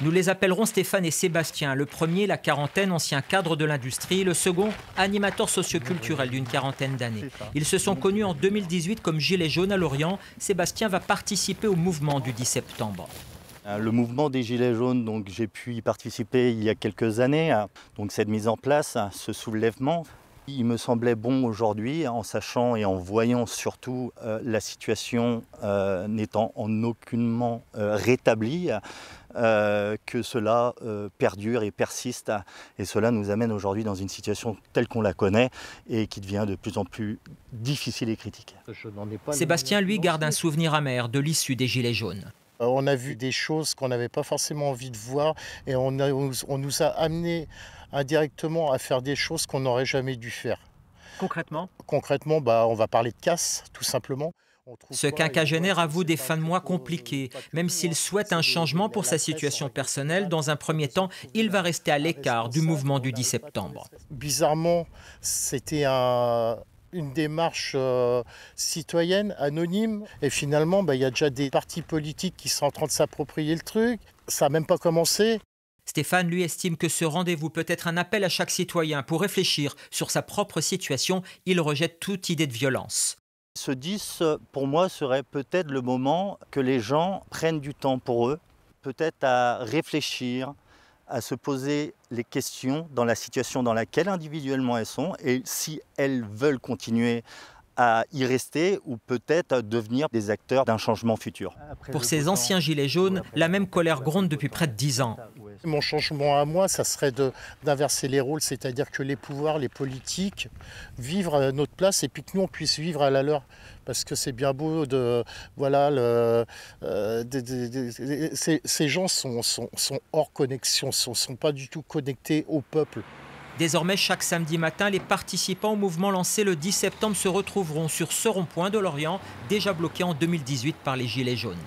Nous les appellerons Stéphane et Sébastien. Le premier, la quarantaine, ancien cadre de l'industrie. Le second, animateur socioculturel d'une quarantaine d'années. Ils se sont connus en 2018 comme Gilets jaunes à Lorient. Sébastien va participer au mouvement du 10 septembre. Le mouvement des Gilets jaunes, donc j'ai pu y participer il y a quelques années. Donc cette mise en place, ce soulèvement, il me semblait bon aujourd'hui, en sachant et en voyant surtout la situation n'étant en aucunement rétablie, que cela perdure et persiste. Et cela nous amène aujourd'hui dans une situation telle qu'on la connaît et qui devient de plus en plus difficile et critique. Sébastien, lui, garde un souvenir amer de l'issue des Gilets jaunes. On a vu des choses qu'on n'avait pas forcément envie de voir et on nous a amenés indirectement à faire des choses qu'on n'aurait jamais dû faire. Concrètement ? Concrètement, on va parler de casse, tout simplement. Ce quinquagénaire avoue des fins de mois compliquées. Même s'il souhaite un changement pour sa situation personnelle, dans un premier temps, il va rester à l'écart du mouvement du 10 septembre. Bizarrement, c'était une démarche citoyenne, anonyme. Et finalement, il y a déjà des partis politiques qui sont en train de s'approprier le truc. Ça n'a même pas commencé. Stéphane, lui, estime que ce rendez-vous peut être un appel à chaque citoyen pour réfléchir sur sa propre situation. Il rejette toute idée de violence. Ce 10, pour moi, serait peut-être le moment que les gens prennent du temps pour eux, peut-être à réfléchir, à se poser les questions dans la situation dans laquelle individuellement elles sont et si elles veulent continuer à y rester ou peut-être devenir des acteurs d'un changement futur. Pour ces anciens gilets jaunes, la même colère gronde depuis près de 10 ans. Mon changement à moi, ça serait d'inverser les rôles, c'est-à-dire que les pouvoirs, les politiques vivent à notre place et puis que nous, on puisse vivre à la leur. Parce que c'est bien beau de... Voilà, ces gens sont hors connexion, sont pas du tout connectés au peuple. Désormais, chaque samedi matin, les participants au mouvement lancé le 10 septembre se retrouveront sur ce rond-point de Lorient, déjà bloqué en 2018 par les Gilets jaunes.